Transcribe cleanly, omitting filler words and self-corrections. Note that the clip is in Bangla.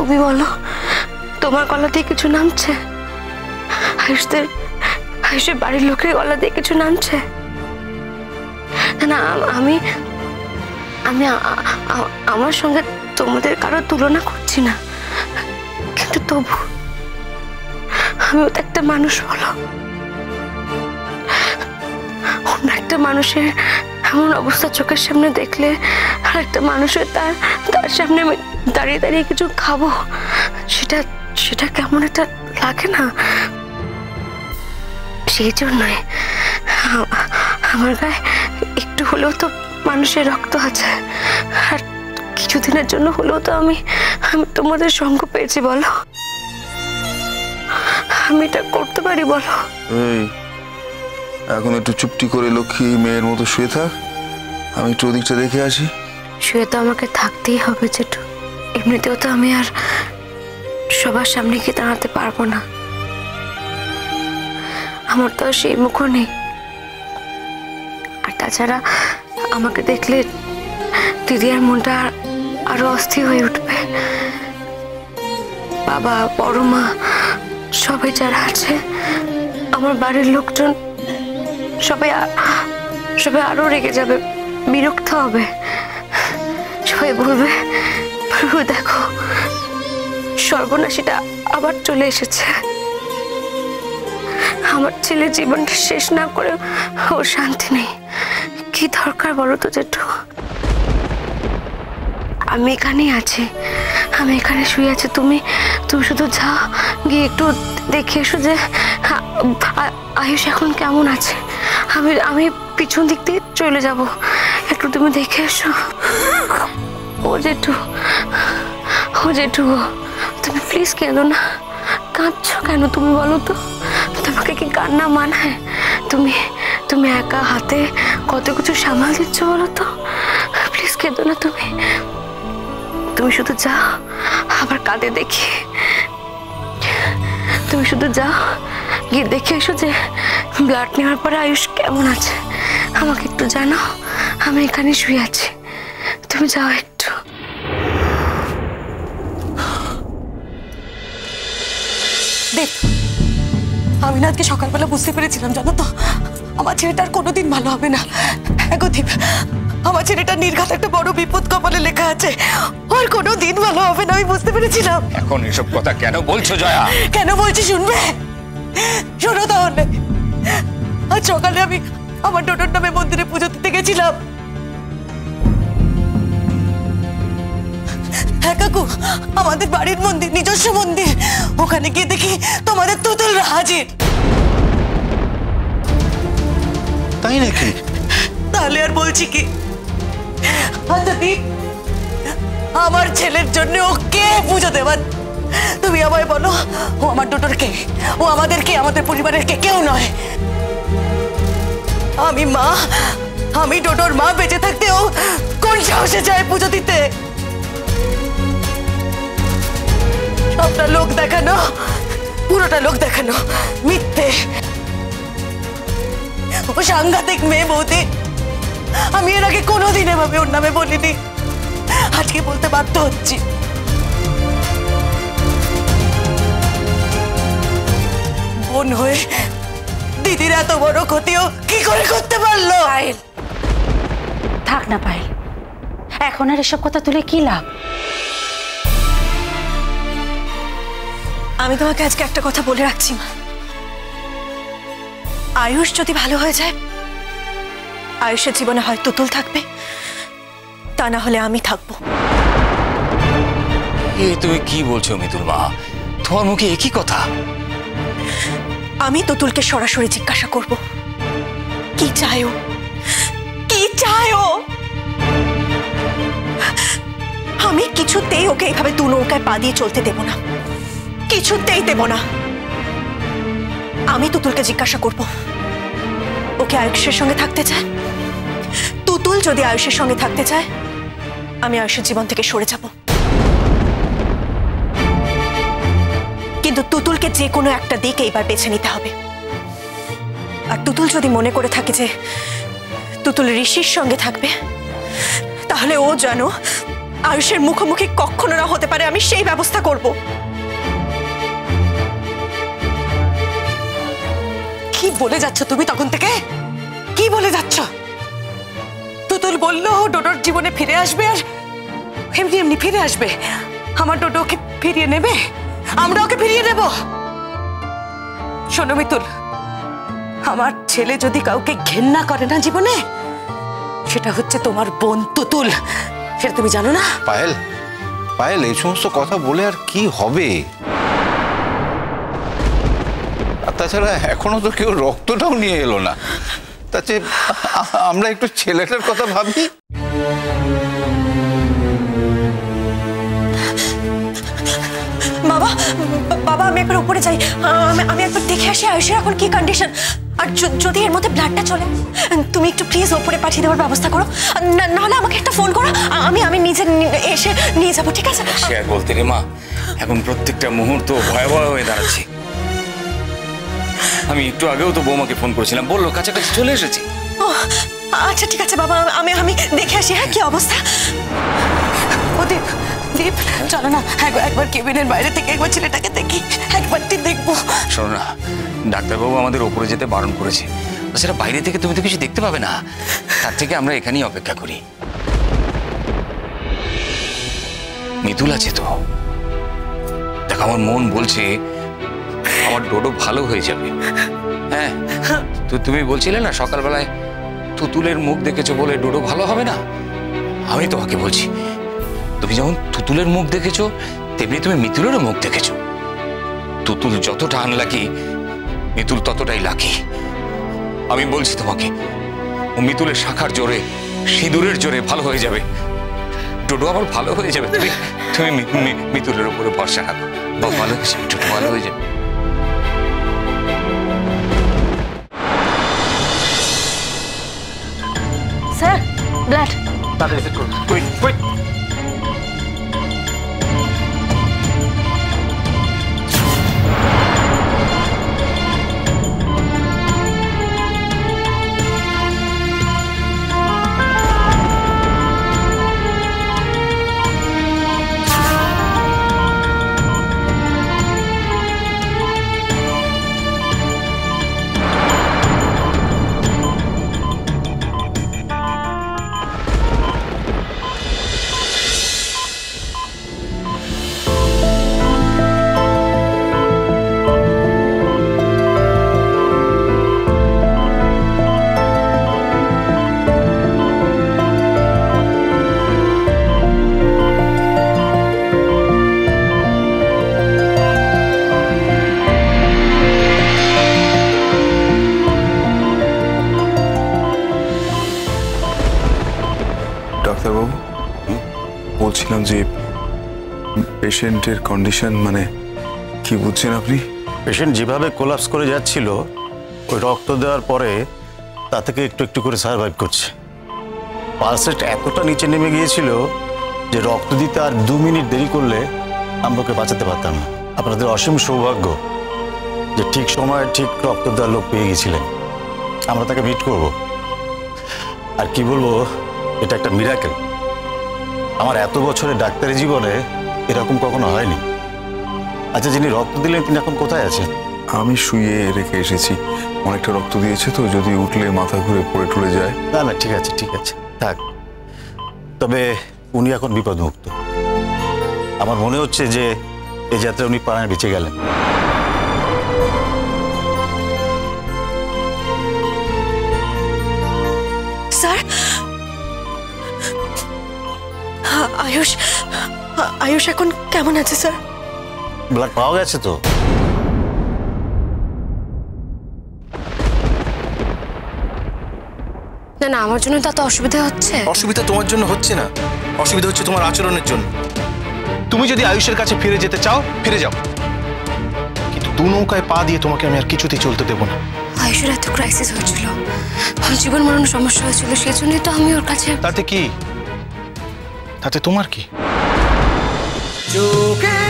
তুমি বলো, তোমার গলা দিয়ে কিছু নামছে? আয়ুষের বাড়ির লোকের গলা দিয়ে কিছু নামছে? না, আমি আমি আমার সঙ্গে তোমাদের কারো তুলনা করছি না, কিন্তু তবু আমিও তো একটা মানুষ, বলো। অন্য একটা মানুষের এমন অবস্থা চোখের সামনে দেখলে আর একটা মানুষের তার সামনে আমি দাঁড়িয়ে দাঁড়িয়ে কিছু খাবো, সেটা কেমন একটা লাগে না? সেই জন্যই আমার গায়ে একটু হলেও তো মানুষের রক্ত আছে, আর কিছুদিনের জন্য হলেও তো আমি তোমাদের সঙ্গ পেয়েছি, বলো। আমি এটা করতে পারি, বলো। এখন একটু চুপটি করে লক্ষ্মী মেয়ের মতো শুয়ে থাক, আমি একটু ওদিকটা দেখে আসি। শুয়ে তো আমাকে থাকতেই হবে জেঠু, এমনিতেও তো আমি আর সবার সামনে গিয়ে দাঁড়াতে পারবো না, আমার তো আর সেই মুখও নেই। আর তাছাড়া আমাকে দেখলে দিদি আর মনটা আরো অস্থির হয়ে উঠবে। বাবা, বড় মা, সবাই যারা আছে, আমার বাড়ির লোকজন সবাই আরো রেগে যাবে, বিরক্ত হবে। সবাই বলবে, প্রভু দেখো, সর্বনাশীটা আবার চলে এসেছে। আমার ছেলের জীবনটা শেষ না করে ওর শান্তি নেই। কি দরকার বলো তো জেঠু? আমি এখানেই আছি, আমি এখানে শুয়ে আছি, তুমি শুধু যাও, গিয়ে একটু দেখে এসো যে আয়ুষ এখন কেমন আছে। আমি পিছন দিক দিয়ে চলে যাব, একটু তুমি দেখে এসো। ও জেঠু, তুমি প্লিজ কেঁদো না। কাঁদছো কেন তুমি, বলো তো? তোমাকে কি কান্না মানায়? তুমি একা হাতে কত কিছু সামাল দিচ্ছ, বলো তো। প্লিজ কেঁদো না তুমি শুধু যাও, আবার কাঁদে দেখি। তুমি শুধু যাও, গিয়ে দেখে এসো যে ব্লাড নেওয়ার পরে আয়ুষ কেমন আছে। আমাকে একটু জানাও, আমি এখানে শুয়ে আছি, তুমি যাও একটু। দেব, আমি না আজকে সকালবেলা বুঝতে পেরেছিলাম, জানো তো, আমার ছেলেটার কোনোদিন ভালো হবে না। এগো দীপ, আমার ছেলেটার নির্ঘাত একটা বড় বিপদ কপালে লেখা আছে, ওর কোনোদিন ভালো হবে না, আমি বুঝতে পেরেছিলাম। এখন এসব কথা কেন বলছো জয়া? কেন বলছি শুনবে? শোনো তাহলে। আজ সকালে আমি আমার ডোডোর নামে মন্দিরে পুজো দিতে গেছিলাম। হ্যাঁ কাকু, আমাদের বাড়ির মন্দির, নিজস্ব মন্দির, ওখানে গিয়ে দেখি তোমাদের তুতুলরা হাজির। তাই নাকি? তাহলে আর বলছি কি? আচ্ছা দীপ, আমার ছেলের জন্য ও কে পুজো দেবার? তুমি আমায় বলো, ও আমার ডোডোর কে? ও আমাদের কে? আমাদের পরিবারের কে? কেউ নয়। আমি ডোডোর মা বেঁচে থাকতে ও কোন সাহসে যায় পুজো দিতে? সবটা লোক দেখানো, পুরোটা লোক দেখানো, মিথ্যে। ও সাংঘাতিক মেয়ে বৌদি, আমি এর আগে কোনোদিন এভাবে ওর নামে বলিনি, আজকে বলতে বাধ্য হচ্ছি। বোন হয়ে দিদির এত বড় ক্ষতিও কি করে করতে পারলো? পায়েল, থাক না পায়েল, এখন আর এসব কথা তুলে কি লাভ? আমি তোমাকে আজকে একটা কথা বলে রাখছি মা, আয়ুষ যদি ভালো হয়ে যায়, আয়ুষের জীবনে হয় তুতুল থাকবে, তা না হলে আমি থাকবো। তুমি কি বলছো মিতুল মা? তোমার মুখে একই কথা? আমি তুতুলকে সরাসরি জিজ্ঞাসা করব, কি চায় ও? কি চায় ও? আমি কিছুতেই ওকে এভাবে দু নৌকায় পা দিয়ে চলতে দেব না, কিছুতেই দেব না। আমি তুতুলকে জিজ্ঞাসা করব, ওকে আয়ুষের সঙ্গে থাকতে চায়? তুতুল যদি আয়ুষের সঙ্গে থাকতে চায়, আমি আয়ুষের জীবন থেকে সরে যাব। কিন্তু তুতুলকে যে কোনো একটা দিক এইবার বেছে নিতে হবে। আর তুতুল যদি মনে করে থাকে যে তুতুল ঋষির সঙ্গে থাকবে, তাহলে ও জানো আয়ুষের মুখোমুখি কখনো না হতে পারে, আমি সেই ব্যবস্থা করব। কি বলে যাচ্ছ তুমি তখন থেকে? কি বলে যাচ্ছ? তুতুল বললো ডোডোর জীবনে ফিরে আসবে, আর এমনি এমনি ফিরে আসবে। আমার ডোডো ওকে ফিরিয়ে নেবে, আমরা ওকে ফিরিয়ে নেব। শোনো মিতুল, আমার ছেলে যদি কাউকে ঘেন্না করে না জীবনে, সেটা হচ্ছে তোমার বোন তুতুল। সেটা তুমি জানো না? পায়েল, পায়েল, এই সমস্ত কথা বলে আর কি হবে? আর তাছাড়া এখনো তো কেউ রক্তটাও নিয়ে এলো না। তাতে আমরা একটু ছেলেটার কথা ভাবি। বাবা, বাবা আমি একবার উপরে যাই, আমি একবার দেখে আসি আয়ুষের এখন কি কন্ডিশন। আর যদি এর মধ্যে ব্লাডটা চলে, তুমি একটু প্লিজ উপরে পাঠিয়ে দেওয়ার ব্যবস্থা করো, নাহলে আমাকে একটা ফোন করো, আমি নিজে এসে নিয়ে যাবো, ঠিক আছে? সে আর বলতে রে মা, এখন প্রত্যেকটা মুহূর্ত ভয়াবহ হয়ে দাঁড়াচ্ছে। আমি একটু আগেও তো বৌমাকে ফোন করেছিলাম, বললো কাছাকাছি চলে এসেছি। ও আচ্ছা ঠিক আছে বাবা, আমি দেখে আসি। হ্যাঁ, কি অবস্থা? ও দীপ, দীপ চলো না একবার কেবিনের বাইরে থেকে একবার ছেলেটাকে দেখি, একবারটি দেখবো। শোনো না, ডাক্তারবাবু আমাদের ওপরে যেতে বারণ করেছে। সেটা বাইরে থেকে তুমি তো কিছু দেখতে পাবে না, তার থেকে আমরা এখানেই অপেক্ষা করি। মিতুল আছে তো, দেখো আমার মন বলছে আমার ডোডো ভালো হয়ে যাবে। হ্যাঁ, তো তুমি বলছিলে না সকালবেলায় তুতুলের মুখ দেখেছো বলে ডোডো ভালো হবে না। আমি তোমাকে বলছি, তুমি যেমন তুতুলের মুখ দেখেছো, তেমনি তুমি মিতুলেরও মুখ দেখেছো। তুতুল যতটা আনলাকি, মিতুল ততটাই লাকি। আমি বলছি তোমাকে, ও মিতুলের শাখার জোরে, সিঁদুরের জোরে ভালো হয়ে যাবে। ডোডো আবার ভালো হয়ে যাবে। তুমি মিতুলের উপরে ভরসা রাখো, ভালো হয়ে যাবে, ডোডো ভালো হয়ে যাবে। Sir, blood. ডাক্তারবাবু, বলছিলাম যে পেশেন্টের কন্ডিশন মানে কি বুঝছেন আপনি? পেশেন্ট যেভাবে কোলাপস করে যাচ্ছিল, ওই রক্ত দেওয়ার পরে তা থেকে একটু একটু করে সার্ভাইভ করছে। পালস রেট এতটা নিচে নেমে গিয়েছিল যে রক্ত দিতে আর 2 মিনিট দেরি করলে আমরা ওকে বাঁচাতে পারতাম না। আপনাদের অসীম সৌভাগ্য যে ঠিক সময়ে ঠিক রক্ত দেওয়ার লোক পেয়ে গেছিলেন। আমরা তাকে মিট করব। আর কি বলবো, এটা একটা মিরাকেল। আমার এত বছরের ডাক্তারি জীবনে এরকম কখনো হয়নি। আচ্ছা, যিনি রক্ত দিলেন তিনি এখন কোথায় আছেন? আমি শুয়ে রেখে এসেছি, অনেকটা রক্ত দিয়েছে তো, যদি উঠলে মাথা ঘুরে পড়ে টুলে যায়। না না, ঠিক আছে ঠিক আছে, থাক। তবে উনি এখন বিপদমুক্ত। আমার মনে হচ্ছে যে এই যাত্রায় উনি প্রাণে বেঁচে গেলেন। স্যার, আয়ুষ, আয়ুষ এখন কেমন আছে স্যার? ব্লাড পাওয়া গেছে তো? না না, আমার জন্য তো অসুবিধা হচ্ছে। অসুবিধা তোমার জন্য হচ্ছে না, অসুবিধা হচ্ছে তোমার আচরণের জন্য। তুমি যদি আয়ুষের কাছে ফিরে যেতে চাও, ফিরে যাও, কিন্তু 2 নৌকায় পা দিয়ে তোমাকে আমি আর কিছুতেই চলতে দেবো না। আয়ুষের এত ক্রাইসিস হয়েছিল, জীবন মরণ সমস্যা হয়েছিল, সেই জন্যই তো আমি ওর কাছে। তাতে কি? তাতে তোমার কি? চোখে